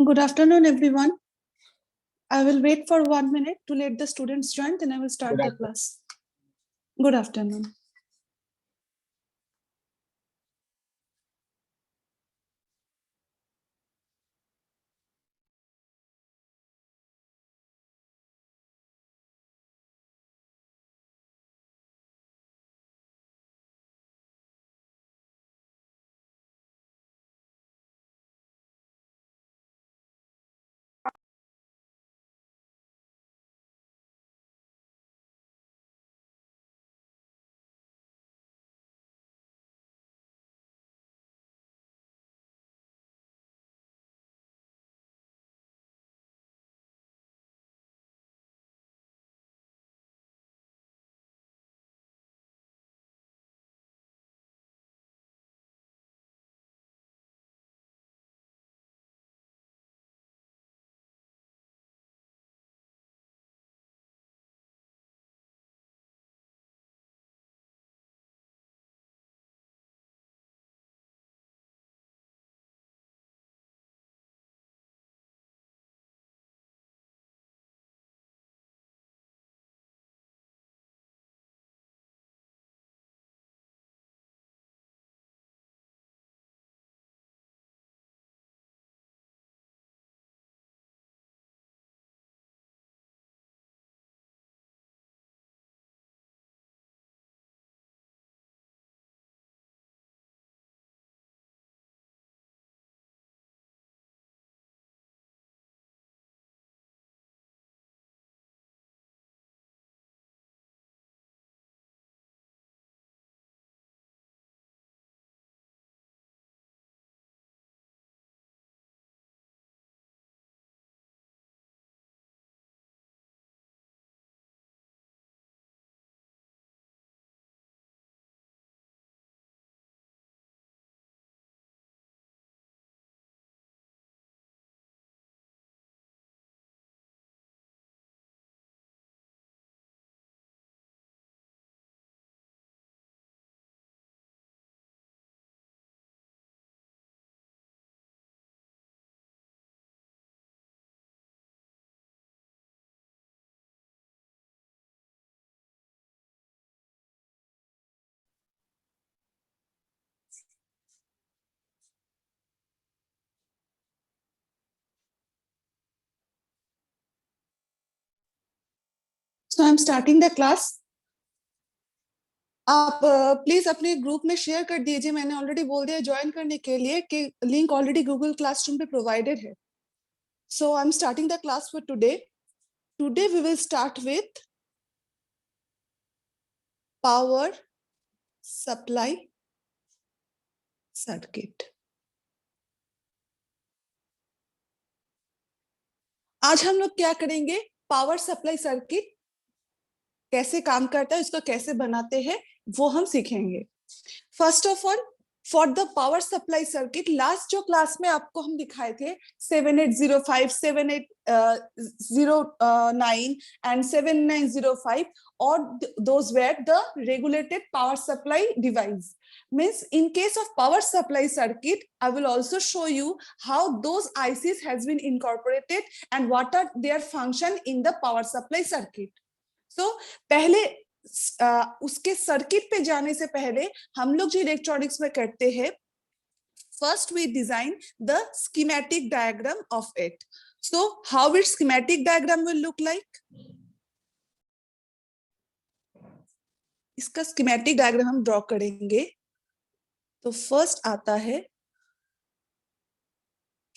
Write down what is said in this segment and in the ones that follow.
Good afternoon, everyone. I will wait for 1 minute to let the students join, then I will start the class. Good afternoon. So I'm starting the class. आप please अपने group में share कर दीजिए. मैंने already बोल दिया join करने के लिए कि लिंक ऑलरेडी गूगल क्लासरूम पे प्रोवाइडेड है. So I am starting the class for today. Today we will start with power supply circuit. आज हम लोग क्या करेंगे? पावर सप्लाई सर्किट कैसे काम करता है, इसको कैसे बनाते हैं, वो हम सीखेंगे. First of all, for the power supply circuit, last जो क्लास में आपको हम दिखाए थे 7805, 7809 and 7905, or those were the regulated power supply device. Means in case of power supply circuit, I will also show you how those ICs has been incorporated and what are their function in the power supply circuit. So पहले उसके circuit पे जाने से पहले हम लोग जो electronics में करते हैं, first we design the schematic diagram of it. So how it schematic diagram will look like. इसका स्कीमेटिक डायग्राम हम ड्रॉ करेंगे. तो फर्स्ट आता है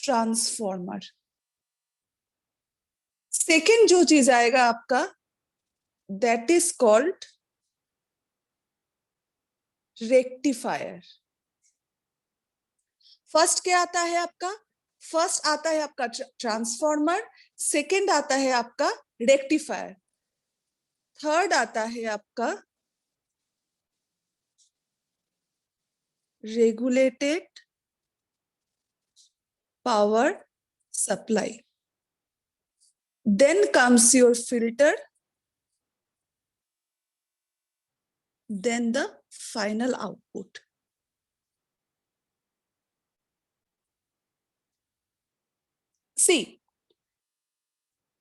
ट्रांसफॉर्मर. सेकेंड जो चीज आएगा आपका, that is called rectifier. First क्या आता है आपका? फर्स्ट आता है आपका ट्रांसफॉर्मर, सेकंड आता है आपका रेक्टिफायर, थर्ड आता है आपका regulated power supply. Then comes your filter, then the final output. See,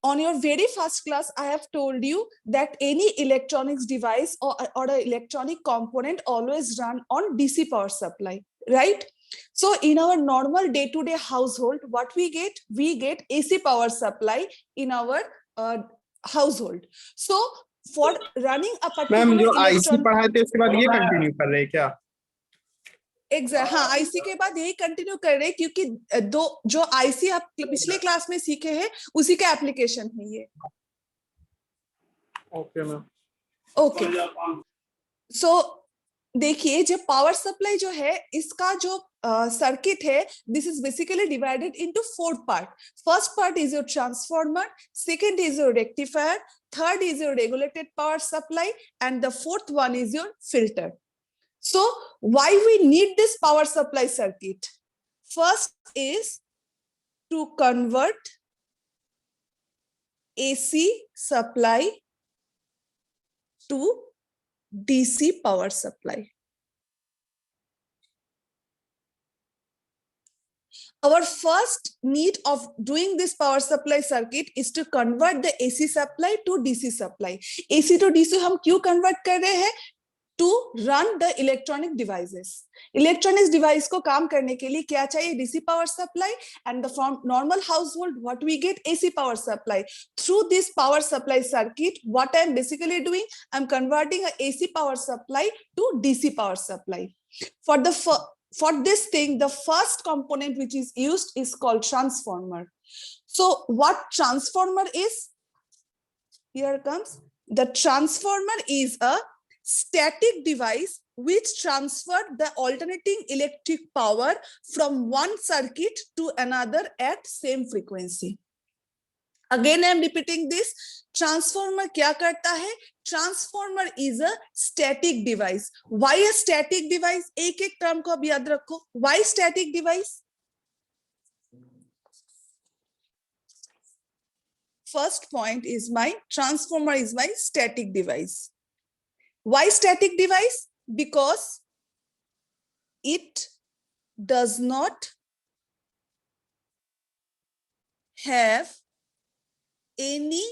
on your very first class, I have told you that any electronics device or an electronic component always run on DC power supply, right? So in our normal day-to-day household, what we get AC power supply in our household. So for running a ma'am particular जो IC electron, पढ़ाए थे उसके बाद ये continue कर रहे हैं क्या? एग्जैक्ट, हाँ, आईसी के बाद यही कंटिन्यू कर रहे हैं क्योंकि दो जो आईसी आप पिछले क्लास में सीखे हैं उसी का एप्लीकेशन है ये. Okay ma'am. ओके, सो देखिए, जब पावर सप्लाई जो है इसका जो सर्किट है, this is basically divided into 4 part. First part is your transformer, second is your rectifier, third is your regulated power supply, and the fourth one is your filter. So why we need this power supply circuit? First is to convert AC supply to DC power supply. Our first need of doing this power supply circuit is to convert the AC supply to DC supply. AC to DC हम क्यों convert कर रहे हैं? To run the electronic devices. Electronics device को काम करने के लिए क्या चाहिए? DC power supply, and the from normal household what we get? AC power supply. Through this power supply circuit, what I'm basically doing, I'm converting a AC power supply to DC power supply. For this thing, the first component which is used is called transformer. So what transformer is? Here comes. The transformer is a static device which transfer the alternating electric power from one circuit to another at same frequency. Again, I am repeating this. Transformer क्या करता है? Transformer is a static device. Why a static device? एक एक term को अब याद रखो. Why static device? First point is my transformer is my static device. Why static device? Because it does not have any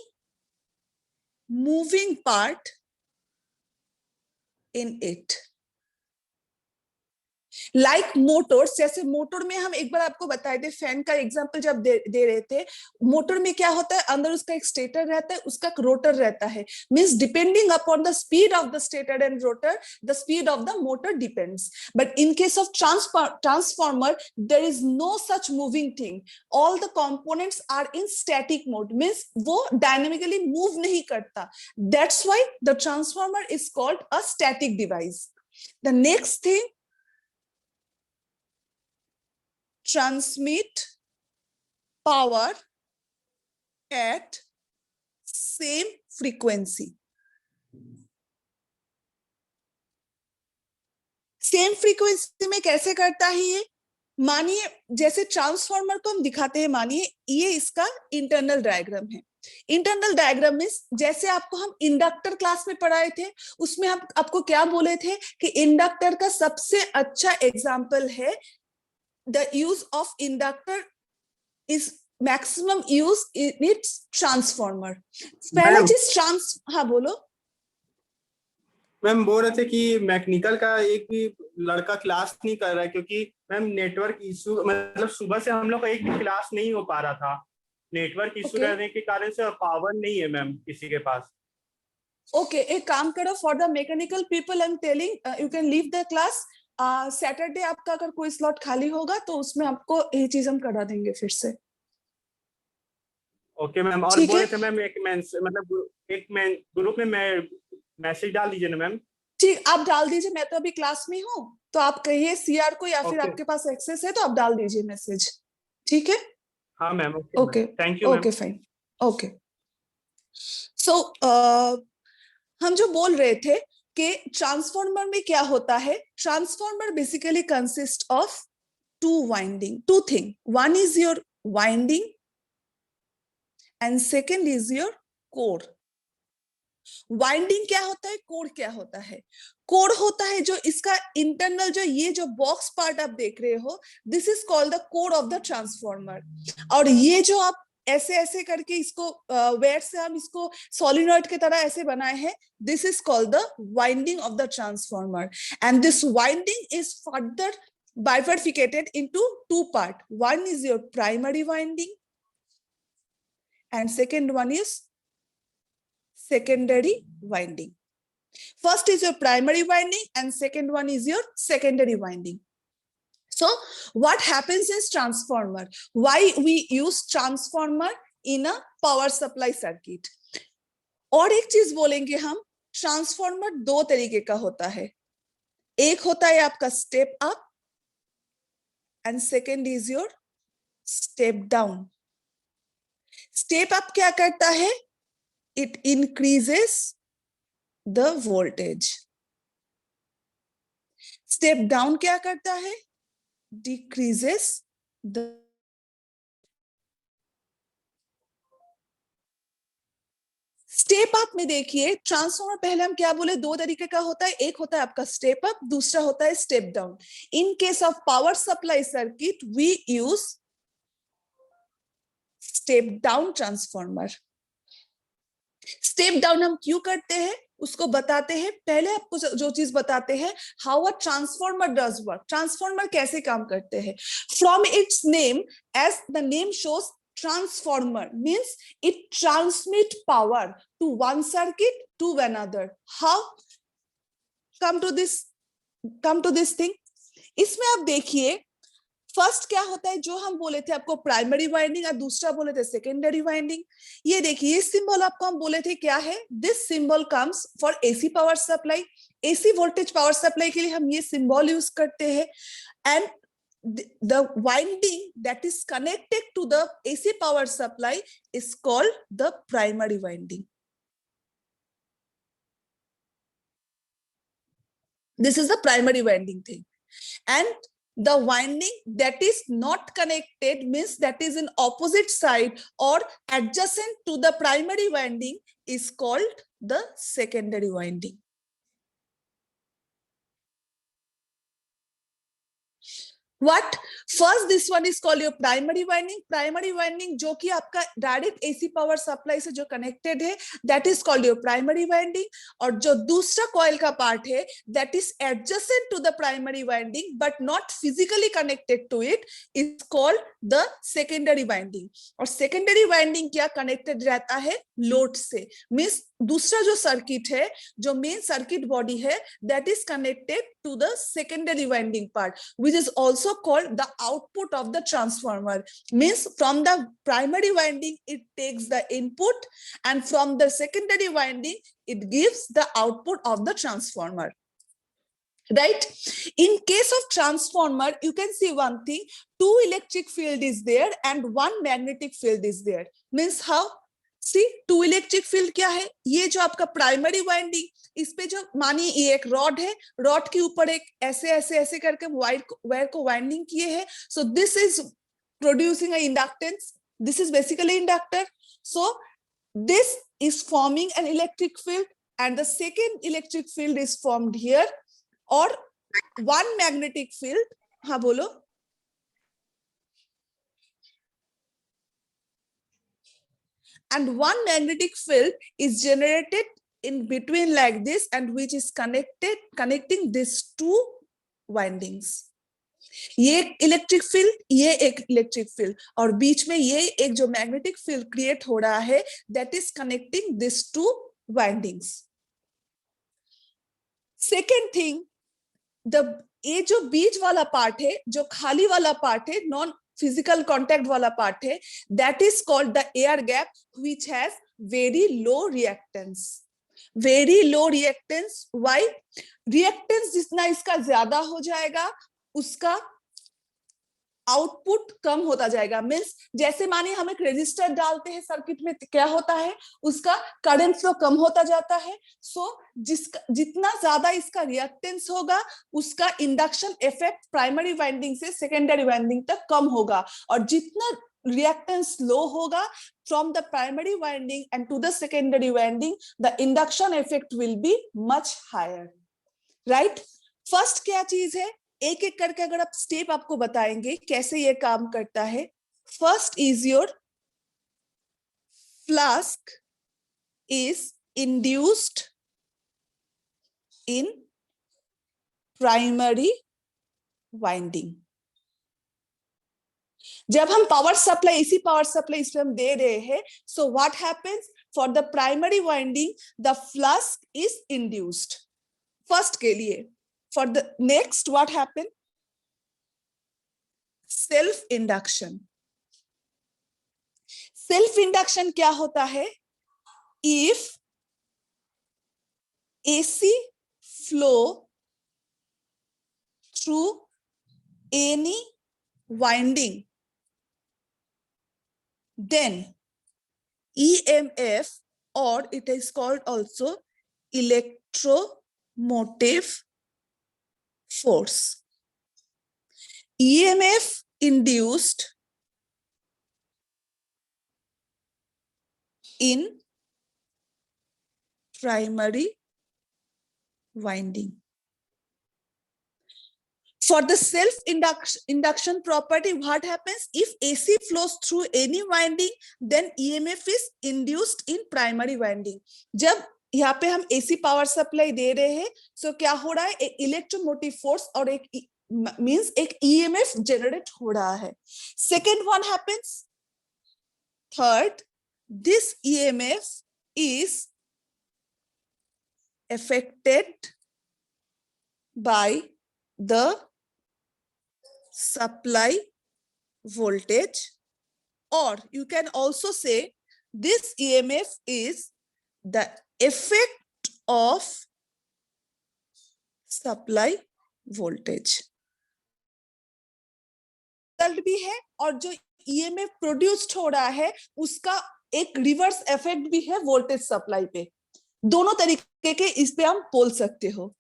moving part in it. Like Motors, जैसे motor में हम एक बार आपको बताए थे, फैन का एग्जांपल जब दे रहे थे, मोटर में क्या होता है, अंदर उसका एक स्टेटर रहता है, उसका एक रोटर रहता है. Means depending upon the speed of the stator and rotor, the speed of the motor depends. But in case of transformer there is no such moving thing. All the components are in static mode, means वो dynamically move नहीं करता. That's why the transformer is called a static device. The next thing, transmit power at same frequency. Same frequency में कैसे करता है ये? मानिए जैसे ट्रांसफॉर्मर को हम दिखाते हैं, मानिए ये इसका इंटरनल डायग्राम है. इंटरनल डायग्राम में जैसे आपको हम इंडक्टर क्लास में पढ़ाए थे, उसमें हम आपको क्या बोले थे कि इंडक्टर का सबसे अच्छा एग्जाम्पल है, the use of inductor is maximum use in its transformer. पहला चीज हाँ बोलो. मैम बोल रहे थे कि मैकेनिकल का एक भी लड़का क्लास नहीं कर रहा है क्योंकि मैम नेटवर्क इशू, मतलब सुबह से हम लोग का एक भी क्लास नहीं हो पा रहा था. नेटवर्क इशू रहने के कारण से पावर नहीं है मैम किसी के पास. ओके, एक काम करो, for the mechanical people I am telling you can leave the class. Saturday आपका अगर कोई स्लॉट खाली होगा तो उसमें आपको ये चीज हम करा देंगे फिर से. Okay ma'am. और बोले थे मैम एक ग्रुप में मैं मैसेज डाल दीजिए ना मैम. ठीक, आप डाल दीजिए. मैं तो अभी क्लास में हूँ, तो आप कहिए सीआर को, या फिर आपके पास एक्सेस है तो आप डाल दीजिए मैसेज. ठीक है? हाँ ma'am. Okay, thank you. Okay fine. Okay, so हम जो बोल रहे थे कि ट्रांसफॉर्मर में क्या होता है. Transformer basically consist of two thing. One is your winding and second is your core. Winding क्या होता है, कोर क्या होता है? कोर होता है जो इसका इंटरनल, जो ये जो बॉक्स पार्ट आप देख रहे हो, this is called the core of the transformer. और ये जो आप ऐसे ऐसे करके इसको वेयर से हम इसको सोलिनॉइड की तरह ऐसे बनाए हैं, this is called the winding of the transformer. And this winding is further bifurcated into two part. One is your primary winding and second one is secondary winding. First is your primary winding and second one is your secondary winding. So what happens is transformer, why we use transformer in a power supply circuit? और एक चीज बोलेंगे हम, transformer दो तरीके का होता है, एक होता है आपका step up and second is your step down. Step up क्या करता है? It increases the voltage. Step down क्या करता है? Decreases the स्टेप अप में देखिए, ट्रांसफॉर्मर पहले हम क्या बोले, दो तरीके का होता है, एक होता है आपका स्टेप अप, दूसरा होता है step down. In case of power supply circuit we use step down transformer. Step down हम क्यों करते हैं उसको बताते हैं, पहले आपको जो चीज बताते हैं, how a transformer does work, transformer कैसे काम करते हैं। From its name, as the name shows, transformer means it transmit power to one circuit to another. How come to this thing? इसमें आप देखिए, फर्स्ट क्या होता है, जो हम बोले थे आपको प्राइमरी वाइंडिंग और दूसरा बोले थे सेकेंडरी वाइंडिंग। ये देखिए, ये सिंबल आपको हम बोले थे क्या है, this symbol comes for AC power supply. AC voltage power supply के लिए हम ये सिंबल यूज करते हैं। And the winding that is connected to the AC power supply is called the primary winding. This is the primary winding thing. And the winding that is not connected, means that is in opposite side or adjacent to the primary winding, is called the secondary winding. What? First, this one is called your primary winding. Primary winding जो कि आपका direct AC power supply से जो connected है, that is called your primary winding. और जो दूसरा coil का पार्ट है, that is adjacent to the primary winding but not physically connected to it, is called the secondary winding. और secondary winding क्या कनेक्टेड रहता है लोड से, मीन्स दूसरा जो सर्किट है, जो मेन सर्किट बॉडी है, that is connected to the secondary winding part, which is also called the output of the transformer. Means from the primary winding it takes the input, and from the secondary winding it gives the output of the transformer. Right? In case of transformer, you can see one thing, two electric field is there and one magnetic field is there. Means how? See, to electric field क्या है, ये जो आपका primary winding, इस पे जो मानिए ये एक रॉड है, रॉड के ऊपर एक ऐसे ऐसे ऐसे करके वायर को वाइंडिंग किए हैं, so this is producing a inductance, this is basically inductor, so this is forming an electric field and the second electric field is formed here, और वन मैग्नेटिक फील्ड, हाँ बोलो, and one magnetic field is generated in between like this, and which is connecting these two windings. ये electric field, ये एक electric field, और बीच में ये एक जो मैग्नेटिक फील्ड क्रिएट हो रहा है, that is connecting these two windings. Second thing, ये जो बीच वाला पार्ट है, जो खाली वाला पार्ट है, नॉन फिजिकल कॉन्टैक्ट वाला पार्ट है, that is called the air gap, which has very low reactance. Very low reactance, why? Reactance जितना इसका ज्यादा हो जाएगा, उसका आउटपुट कम होता जाएगा. मीन्स जैसे मानिए हम एक रेजिस्टर डालते हैं सर्किट में, क्या होता है, उसका करंट फ्लो कम होता जाता है. सो जितना ज्यादा इसका रिएक्टेंस होगा, उसका इंडक्शन इफेक्ट प्राइमरी वाइंडिंग से सेकेंडरी वाइंडिंग तक कम होगा, और जितना reactance low होगा from the primary winding and to the secondary winding, the induction effect will be much higher, right? First क्या चीज है, एक एक करके अगर आप स्टेप आपको बताएंगे कैसे ये काम करता है. First is your flask is induced in primary winding. जब हम पावर सप्लाई, इसी पावर सप्लाई इसमें हम दे रहे हैं, so what happens for the primary winding, the flask is induced first के लिए. For the next what happen, self induction. Self induction क्या होता है, if AC flow through any winding, then EMF, or it is called also electromotive force, EMF induced in primary winding. For the self induction property, what happens if AC flows through any winding, then EMF is induced in primary winding. जब यहाँ पे हम AC power supply दे रहे हैं, so क्या हो रहा है, एक इलेक्ट्रोमोटिव फोर्स और एक मींस एक EMF जनरेट हो रहा है. Second one happens, third, this EMF is affected by the supply voltage, or you can also say this EMF is the effect of supply voltage. Result भी है और जो EMF प्रोड्यूस्ड हो रहा है उसका एक रिवर्स इफेक्ट भी है वोल्टेज सप्लाई पे. दोनों तरीके के इस पे हम बोल सकते हो.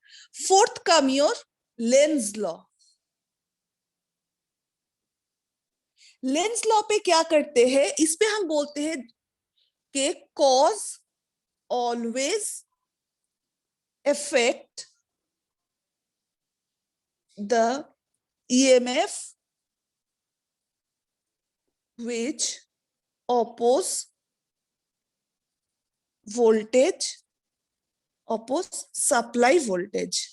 Fourth come your Lenz law. Lenz law पे क्या करते हैं, इस पे हम बोलते हैं कि cause always affect the EMF which oppose voltage, oppose supply voltage.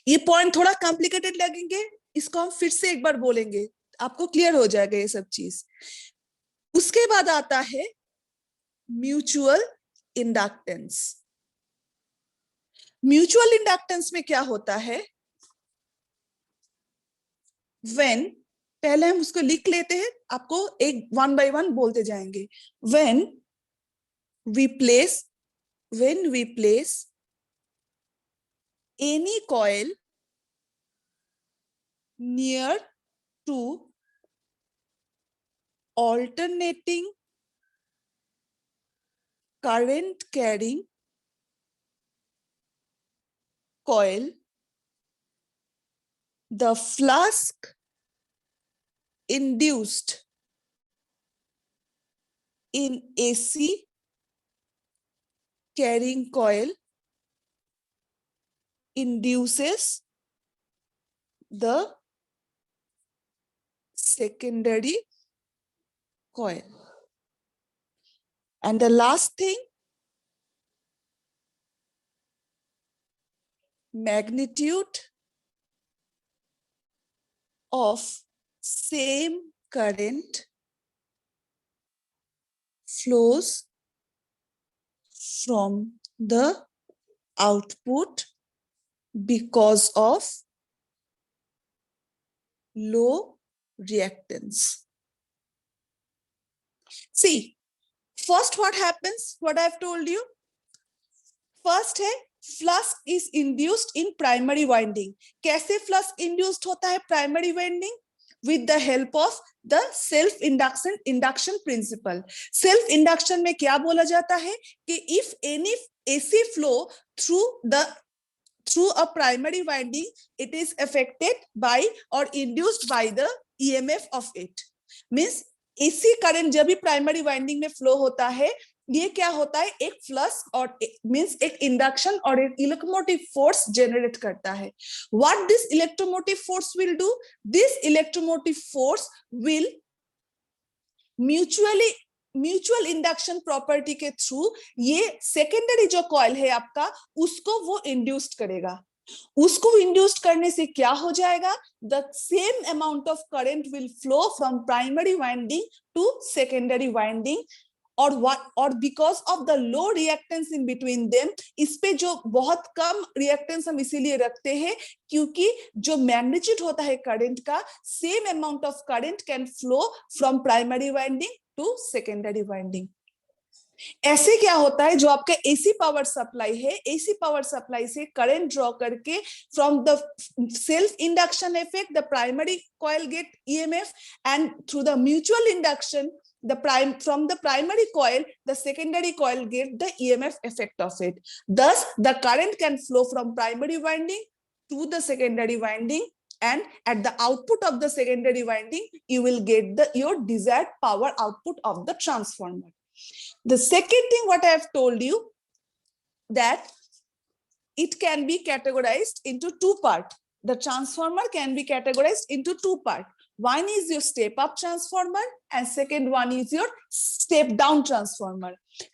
ये पॉइंट थोड़ा कॉम्प्लिकेटेड लगेंगे, इसको हम फिर से एक बार बोलेंगे, आपको क्लियर हो जाएगा ये सब चीज. उसके बाद आता है म्यूचुअल इंडक्टेंस. म्यूचुअल इंडक्टेंस में क्या होता है, when, पहले हम उसको लिख लेते हैं, आपको एक वन बाय वन बोलते जाएंगे. when we place any coil near to alternating current carrying coil, the flask induced in AC carrying coil induces the secondary coil. And the last thing, magnitude of same current flows from the output because of low reactance. See, first what happens, what I've told you, first है flux is induced in primary winding. कैसे flux induced होता है primary winding? With the help of the self induction principle. Self induction में क्या बोला जाता है कि if any AC flow through through a primary winding, it is affected by or induced by the EMF of it. Means AC current जब भी primary winding में flow होता है, ये क्या होता है, एक फ्लक्स और मींस एक इंडक्शन और एक इलेक्ट्रोमोटिव फोर्स जनरेट करता है. What this electromotive force will do, this electromotive force will mutual induction property के थ्रू ये सेकेंडरी जो कॉइल है आपका, उसको वो इंड्यूस्ड करेगा. उसको इंड्यूस्ड करने से क्या हो जाएगा, the same amount of current will flow from primary winding to secondary winding. और because of the low reactance in between them, इस पे जो बहुत कम रिएक्टेंस हम इसीलिए रखते हैं क्योंकि जो मैग्नीट्यूड होता है करंट का, same amount of current can flow from primary winding to secondary winding. ऐसे क्या होता है, जो आपका एसी पावर सप्लाई है, एसी पावर सप्लाई से करंट ड्रॉ करके from the self induction effect the primary coil get EMF and through the mutual induction from the primary coil the secondary coil get the EMF effect of it. Thus the current can flow from primary winding to the secondary winding, and at the output of the secondary winding you will get your desired power output of the transformer. The second thing what I have told you, that it can be categorized into two parts. The transformer can be categorized into two parts. One is your step up transformer and second one is your step down transformer.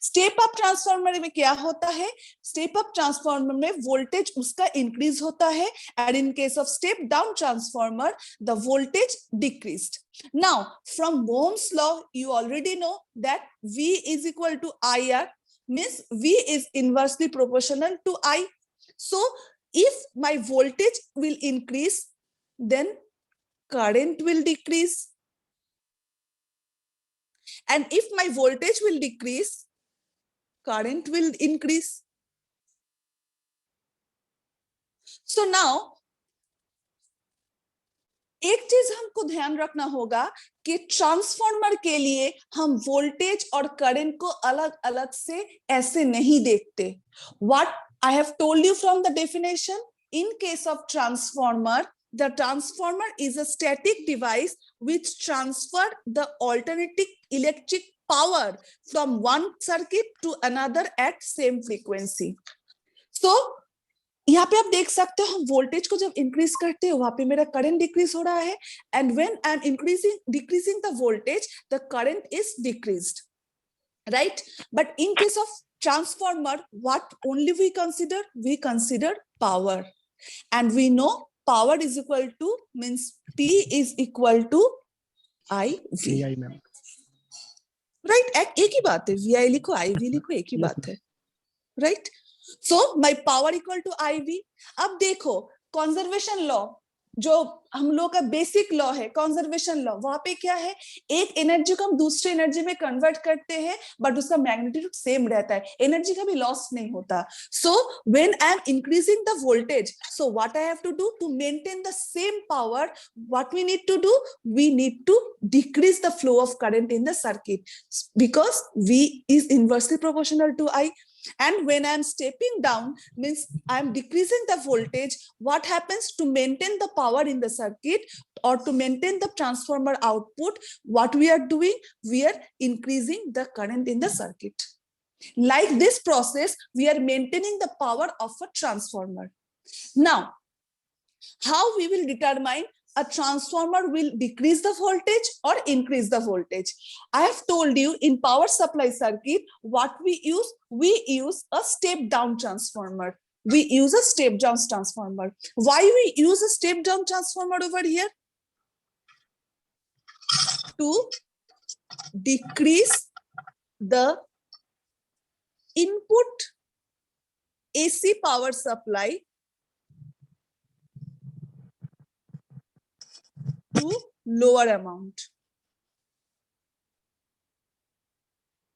Step up transformer में क्या होता है, step up transformer में voltage उसका increase होता है, and in case of step down transformer the voltage decreased. Now from Ohm's law you already know that V is equal to IR, means V is inversely proportional to I. So if my voltage will increase, then current will decrease, and if my voltage will decrease, current will increase. So now एक चीज हमको ध्यान रखना होगा कि transformer के लिए हम वोल्टेज और करंट को अलग अलग से ऐसे नहीं देखते. What I have told you from the definition, in case of transformer, the transformer is a static device which transfer the alternating electric power from one circuit to another at same frequency. So यहाँ पे आप देख सकते हो, हम voltage को जब increase करते हैं वहां पे मेरा करंट डिक्रीज हो रहा है, and when I M decreasing the voltage the current is decreased, right? But in case of transformer, what only we consider power, and we know power is equal to, means P is equal to IV, right? एक ही बात है, VI लिखो IV लिखो, एक ही बात है, right? So my power equal to IV. अब देखो कंजर्वेशन लॉ, जो हम लोग का बेसिक लॉ है कंजर्वेशन लॉ, वहां पे क्या है, एक एनर्जी को हम दूसरे एनर्जी में कन्वर्ट करते हैं बट उसका मैग्नीट्यूड सेम रहता है, एनर्जी का भी लॉस नहीं होता. So when I am increasing the voltage, so what I have to do to maintain the same power, what we need to do, we need to decrease the flow of current in the circuit because V is inversely proportional to I. And when I'm stepping down, means I'm decreasing the voltage, what happens to maintain the power in the circuit or to maintain the transformer output, what we are doing, we are increasing the current in the circuit. Like this process we are maintaining the power of a transformer. Now how we will determine a transformer will decrease the voltage or increase the voltage? I have told you in power supply circuit what we use a step down transformer. We use a step down transformer. Why we use a step down transformer over here? To decrease the input AC power supply to lower amount.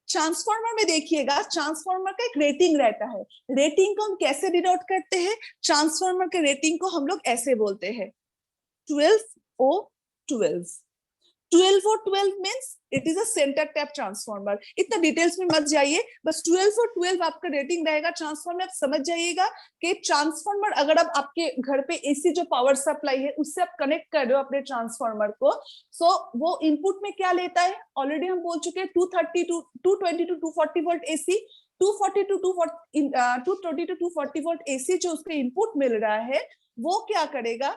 Transformer में देखिएगा, transformer का एक rating रहता है, rating को हम कैसे denote करते हैं, ट्रांसफार्मर के रेटिंग को हम लोग ऐसे बोलते हैं 12O12. 12 और 12 means it is a centre tap transformer. इतना डिटेल्स में मत जाइए, बस 12 और 12 आपका रेटिंग रहेगा ट्रांसफार्मर। आप समझ जाइएगा कि ट्रांसफार्मर अगर आप आपके घर पे एसी जो पावर सप्लाई है उससे आप कनेक्ट कर रहे हो अपने ट्रांसफार्मर को, सो वो इनपुट में क्या लेता है, ऑलरेडी हम बोल चुके हैं 230 to 220 to 240 volt AC, 240 to 220 to 240 volt AC जो उसका इनपुट मिल रहा है, वो क्या करेगा,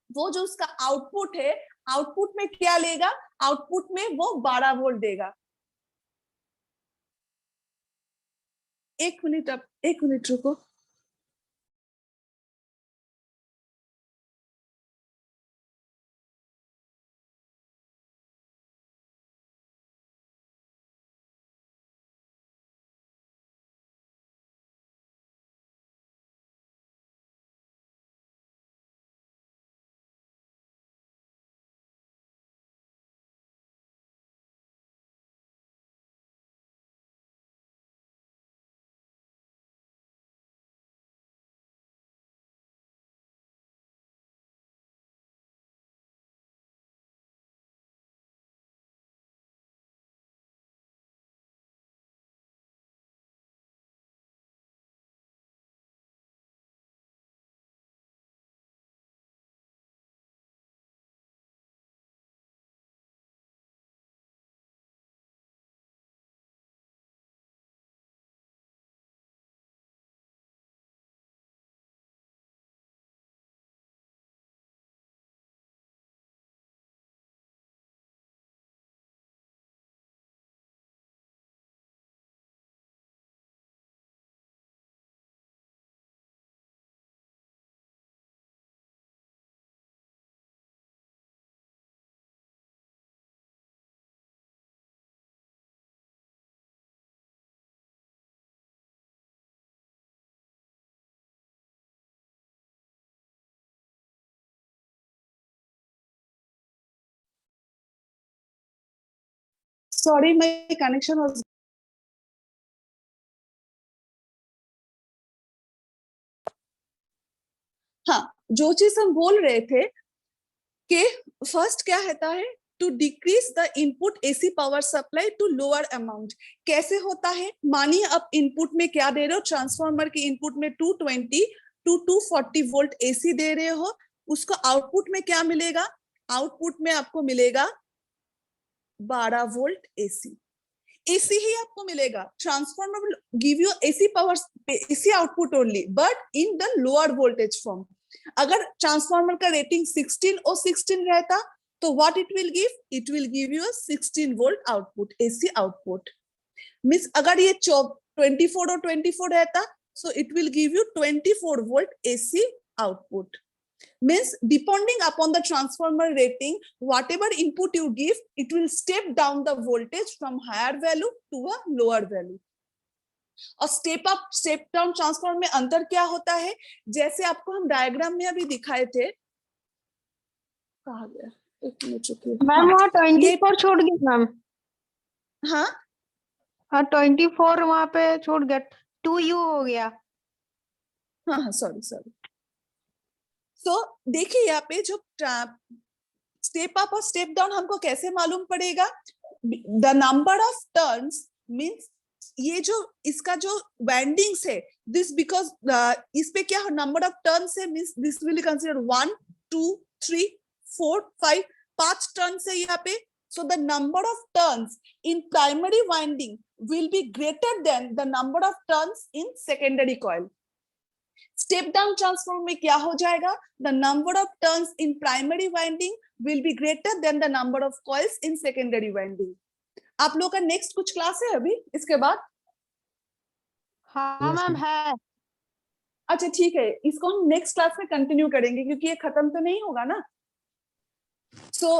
वो जो उसका आउटपुट है, आउटपुट में क्या लेगा, आउटपुट में वो 12 वोल्ट देगा। एक मिनट, अब एक मिनट रुको। सॉरी, माय कनेक्शन वाज, हाँ, जो चीज हम बोल रहे थे कि फर्स्ट क्या होता है, to decrease the input AC power supply to lower amount. कैसे होता है, मानिए आप इनपुट में क्या दे रहे हो, ट्रांसफार्मर के इनपुट में 220 टू 240 वोल्ट एसी दे रहे हो, उसको आउटपुट में क्या मिलेगा, आउटपुट में आपको मिलेगा 12 वोल्ट एसी। एसी ही आपको मिलेगा, transformer will give you AC power AC output only but in the lower voltage form. अगर ट्रांसफार्मर का रेटिंग 16 और 16 रहता तो what it will give, it will give you 16 volt output AC output. Means अगर ये 24 और 24 रहता so it will give you 24 volt AC output. Means depending upon the transformer rating, whatever input you give, it will step down the voltage from higher value to a lower value. और step up step down transformer में अंतर क्या होता है, जैसे आपको हम diagram में अभी दिखाए थे, कहा गया, एक मिनट चुकी मैम वहाँ 24 छूट गया मैम। हाँ हाँ 24 वहाँ पे छूट गया, 2U हो गया। हाँ हाँ सॉरी सॉरी। सो देखिए यहाँ पे जो स्टेप अप और स्टेप डाउन हमको कैसे मालूम पड़ेगा, the number of turns means ये जो इसका जो वाइंडिंग्स है, दिस बिकॉज इस पे क्या नंबर ऑफ टर्न्स है, means this will consider 1 2 3 4 5 5 turns है यहाँ पे। So the number of turns in primary winding will be greater than the number of turns in secondary coil. Step down transformer में क्या हो जाएगा, the number of turns in primary winding will be greater than the number of coils in secondary winding. आप लोग का next कुछ class है अभी इसके बाद? हाँ मैम है। अच्छा ठीक है, इसको हम नेक्स्ट क्लास में कंटिन्यू करेंगे क्योंकि ये खत्म तो नहीं होगा ना। So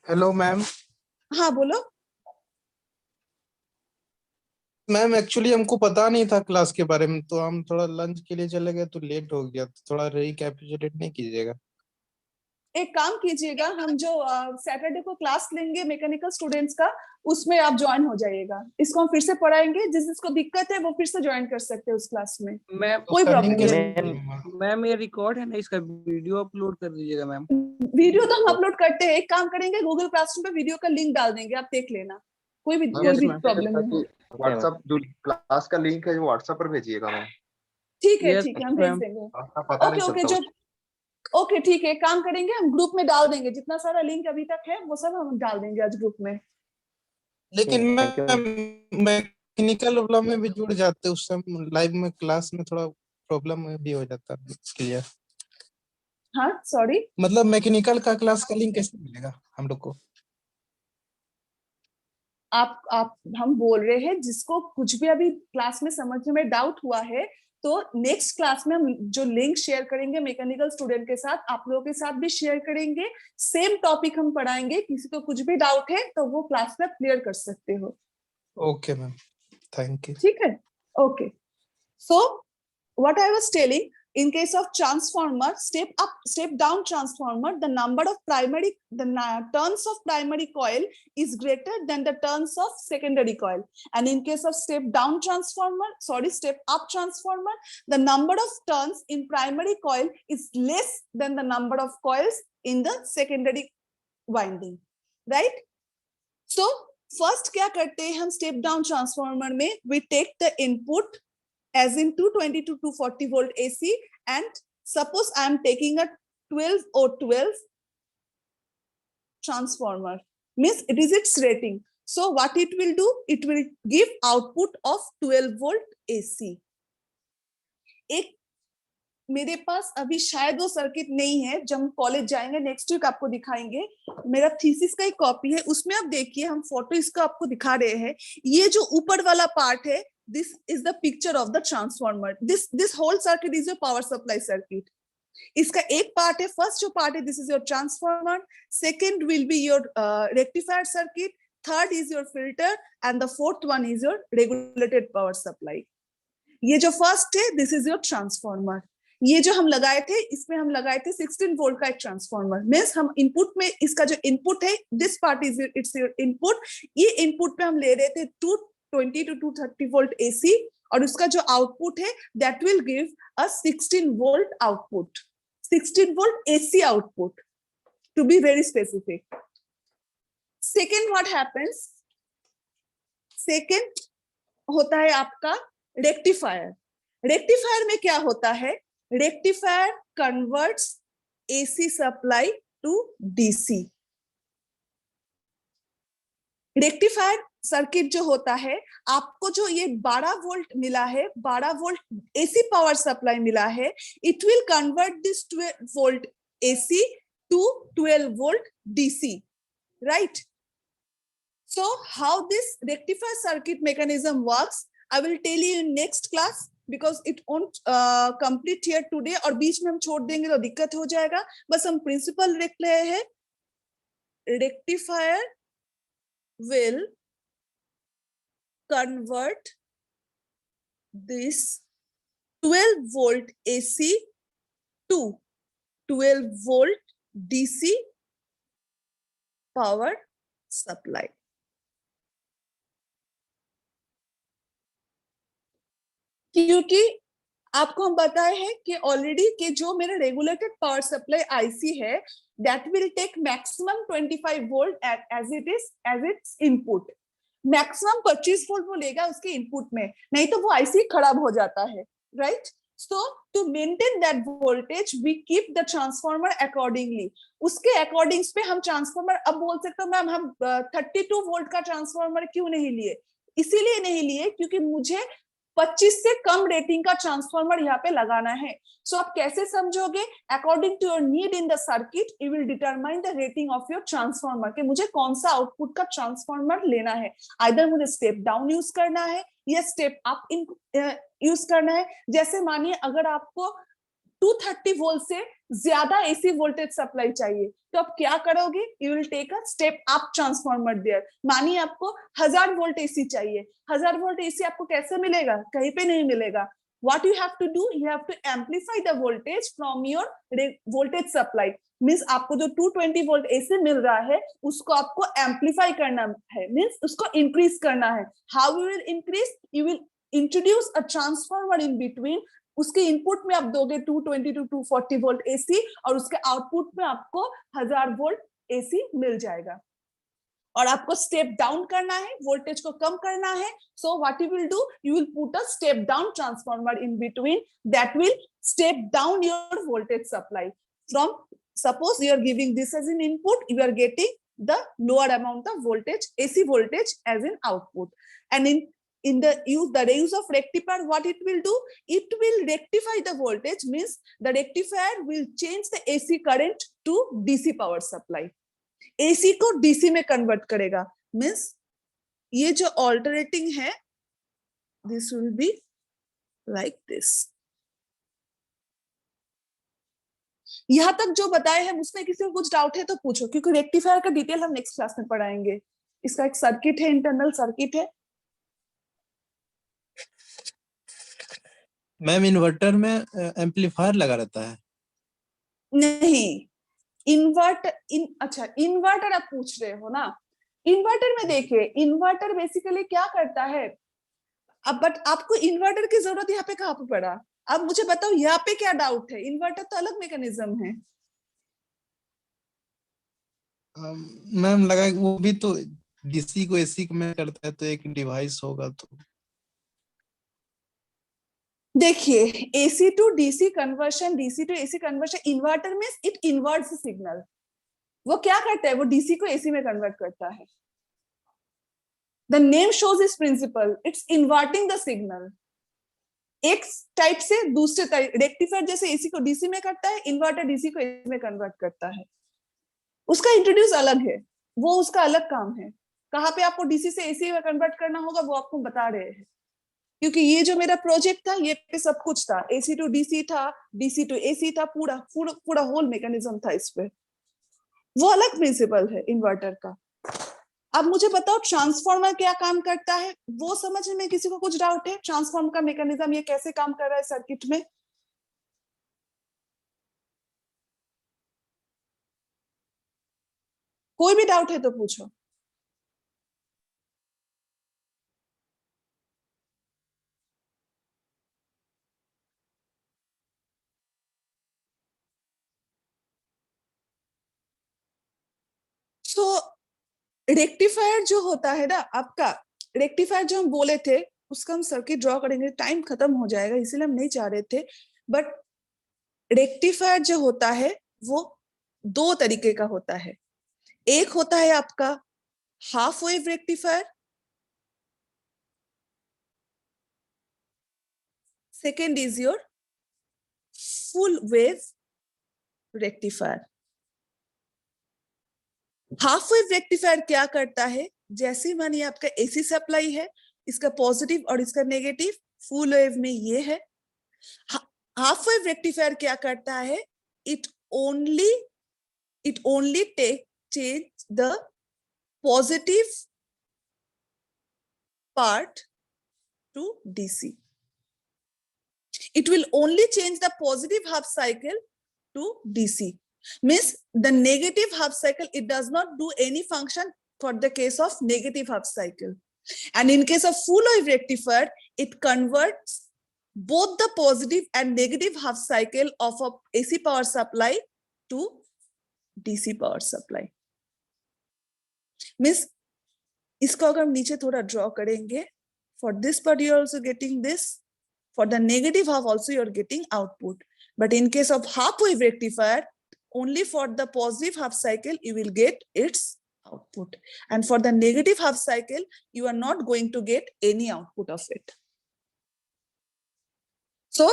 hello ma'am. हाँ बोलो मैम एक्चुअली हमको पता नहीं था क्लास के बारे में, तो हम थोड़ा लंच के लिए चले गए तो लेट हो गया, तो थोड़ा रिकैपिचुलेट नहीं कीजिएगा? एक काम कीजिएगा, हम जो सैटरडे को क्लास लेंगे मैकेनिकल स्टूडेंट्स का, उसमें आप ज्वाइन हो जाइएगा। इसको हम फिर से पढ़ाएंगे, जिस जिसको दिक्कत है वो फिर से ज्वाइन कर सकते हैं उस क्लास में, मैम कोई प्रॉब्लम करेंगे नहीं। मैम ये रिकॉर्ड है ना, इसका वीडियो अपलोड कर दीजिएगा मैम। वीडियो तो हम अपलोड करते हैं, एक काम करेंगे गूगल क्लासरूम पे वीडियो का लिंक डाल देंगे, आप देख लेना, कोई भी Yes, ma'am. प्रॉब्लम नहीं है। व्हाट्सएप जो क्लास का लिंक है जो व्हाट्सएप पर भेजिएगा मैम। ठीक है Yes, ठीक है, हम भेज ma'am. देंगे। आपका पता ओके नहीं ओके, चलता जो ओके ठीक है, काम करेंगे हम ग्रुप में डाल देंगे, जितना सारा लिंक अभी तक है वो सब हम डाल देंगे आज ग्रुप में। लेकिन मैकेनिकल वाला में भी जुड़ जाते उस समय लाइव में क्लास में थोड़ा प्रॉब्लम भी हो जाता है क्लियर। हाँ सॉरी, मतलब मैकेनिकल का क्लास का लिंक कैसे मिलेगा हम लोग को? आप हम बोल रहे हैं जिसको कुछ भी अभी क्लास में समझने में डाउट हुआ है, तो नेक्स्ट क्लास में हम जो लिंक शेयर करेंगे मैकेनिकल स्टूडेंट के साथ, आप लोगों के साथ भी शेयर करेंगे, सेम टॉपिक हम पढ़ाएंगे, किसी को कुछ भी डाउट है तो वो क्लास में क्लियर कर सकते हो। Okay ma'am, thank you. ठीक है, okay. So what I was telling, in case of transformer, step up step down transformer, the number of turns of primary coil is greater than the turns of secondary coil, and in case of step down transformer, step up transformer, the number of turns in primary coil is less than the number of coils in the secondary winding, right? So first क्या करते हैं हम step down transformer में, we take the input as in 220 to 240 volt AC, and suppose I am taking a 12 or 12 transformer, means it is its rating. So what it will do, it will give output of 12 volt AC. एक मेरे पास अभी शायद वो circuit नहीं है, जब हम college जाएंगे नेक्स्ट वीक आपको दिखाएंगे, मेरा थीसिस का एक कॉपी है, उसमें आप देखिए हम फोटो इसका आपको दिखा रहे हैं। ये जो ऊपर वाला पार्ट है, this is the picture of the transformer, this whole circuit is your power supply circuit. इसका एक पार्ट है, फर्स्ट जो पार्ट है, this is your transformer, second will be your rectifier circuit, third is your filter, and the fourth one is your regulated power supply. ये जो first है, this is your transformer. ये जो हम लगाए थे, इसमें हम लगाए थे 16 वोल्ट का एक ट्रांसफार्मर, मींस हम इनपुट में, इसका जो इनपुट है, this part is it's your input, ये इनपुट पे हम ले रहे थे 220 to 230 volt AC, और उसका जो आउटपुट है that will give a 16 volt output, 16 volt AC output, to be very specific. Second what happens, second होता है आपका रेक्टिफायर। रेक्टिफायर में क्या होता है, rectifier converts AC supply to DC। Rectifier circuit जो होता है, आपको जो ये 12 वोल्ट मिला है, 12 वोल्ट AC पावर सप्लाई मिला है, it will convert this 12 volt AC to 12 volt DC, right? So how this rectifier circuit mechanism works, I will tell you in next class, because it won't complete here today, और बीच में हम छोड़ देंगे तो दिक्कत हो जाएगा, बस हम प्रिंसिपल लिख रहे हैं। Rectifier will convert this 12 volt AC to 12 volt DC power supply. क्योंकि आपको हम बताए हैं कि ऑलरेडी कि जो मेरा रेगुलेटेड पावर सप्लाई आईसी है, that will take maximum 25 volt as its input, maximum 25 volt वो लेगा उसके इनपुट में, नहीं तो वो आईसी खराब हो जाता है, right? So to maintain that voltage we keep the transformer accordingly, उसके अकॉर्डिंग्स पे हम ट्रांसफार्मर, अब बोल सकते हो मैम हम 32 वोल्ट का ट्रांसफार्मर क्यों नहीं लिए, इसीलिए नहीं लिए क्योंकि मुझे 25 से कम रेटिंग का ट्रांसफार्मर यहाँ पे लगाना है। सो आप कैसे समझोगे, according to your need in the circuit you will determine the rating of your transformer, कि मुझे कौन सा आउटपुट का ट्रांसफार्मर लेना है, आइदर मुझे स्टेप डाउन यूज करना है या स्टेप अप यूज करना है। जैसे मानिए अगर आपको 230 वोल्ट से ज्यादा एसी वोल्टेज सप्लाई चाहिए, तो आप क्या करोगे, you will take a step up transformer there. मानिए आपको 1000 वोल्ट एसी चाहिए, 1000 वोल्ट एसी आपको कैसे मिलेगा, कहीं पे नहीं मिलेगा। What you have to do, you have to amplify the voltage from your voltage supply, means आपको जो 220 वोल्ट एसी मिल रहा है उसको आपको एम्पलीफाई करना है, मीन्स उसको इंक्रीज करना है। How you will increase? You will introduce a transformer in between. उसके इनपुट में आप दोगे 220 टू 240 वोल्ट एसी और उसके आउटपुट में आपको 1000 वोल्ट एसी मिल जाएगा। और आपको स्टेप डाउन करना है, वोल्टेज को कम करना है। So what you will do, you will put a step down transformer in between that will step down your voltage supply from, suppose you are giving this as an input, you are getting the lower amount of voltage, AC voltage as an output. And in the use of rectifier, what it will do, it will rectify the voltage, means the rectifier will change the AC current to DC power supply. AC को DC में convert करेगा, means ये जो alternating है this will be like this. यहां तक जो बताए हैं उसमें किसी को कुछ डाउट है तो पूछो, क्योंकि रेक्टिफायर का डिटेल हम नेक्स्ट क्लास में पढ़ाएंगे। इसका एक सर्किट है, इंटरनल सर्किट है। मैम इन्वर्टर में एम्पलीफायर लगा रहता है? नहीं, अच्छा इन्वर्टर आप पूछ रहे हो ना। इन्वर्टर में देखिए, इन्वर्टर बेसिकली क्या करता है, अब बट आपको इन्वर्टर की जरूरत यहाँ पे कहाँ पे पड़ा? अब मुझे बताओ यहाँ पे क्या डाउट है? इन्वर्टर तो अलग मैकेनिज्म है। मैम लगा कि वो भी तो डीसी को एसी में करता है, तो एक डिवाइस होगा। तो देखिए, AC to DC conversion, DC to AC conversion, inverter में इट इन्वर्ट्स सिग्नल। वो क्या करता है, वो डीसी को एसी में कन्वर्ट करता है। द नेम शोज इस principle, it's inverting the signal. एक टाइप से दूसरे टाइप, रेक्टिफायर जैसे एसी को डीसी में करता है, इन्वर्टर डीसी को एसी में कन्वर्ट करता है। उसका इंट्रोड्यूस अलग है, वो उसका अलग काम है। कहाँ पे आपको डीसी से एसी में कन्वर्ट करना होगा वो आपको बता रहे हैं, क्योंकि ये जो मेरा प्रोजेक्ट था ये पे सब कुछ था। एसी टू डीसी था, डीसी टू एसी था, पूरा पूरा पूरा होल मैकेनिज्म था इस पे। वो अलग प्रिंसिपल है इन्वर्टर का। अब मुझे बताओ ट्रांसफार्मर क्या काम करता है, वो समझने में किसी को कुछ डाउट है? ट्रांसफार्मर का मैकेनिज्म, ये कैसे काम कर रहा है सर्किट में? कोई भी डाउट है तो पूछो। तो रेक्टिफायर जो होता है ना आपका, रेक्टिफायर जो हम बोले थे उसका हम सर्किट ड्रॉ करेंगे, टाइम खत्म हो जाएगा इसीलिए हम नहीं चाह रहे थे। बट रेक्टिफायर जो होता है वो दो तरीके का होता है। एक होता है आपका half wave rectifier, second is your full wave rectifier. Half wave rectifier क्या करता है, जैसे मानिए आपका एसी सप्लाई है, इसका पॉजिटिव और इसका नेगेटिव, फुल वेव में ये है। हाफ वेव रेक्टिफायर क्या करता है, it only take change the positive part to DC. It will only change the positive half cycle to DC. Means the negative half cycle, it does not do any function for the case of negative half cycle. And in case of full wave rectifier, it converts both the positive and negative half cycle of a AC power supply to DC power supply. Means इसको अगर हम नीचे थोड़ा draw करेंगे, for this part you are also getting this, for the negative half also you are getting output. But in case of half wave rectifier, only for the positive half cycle you will get its output, and for the negative half cycle you are not going to get any output of it. So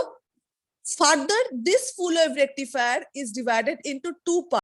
further, this full wave rectifier is divided into two parts.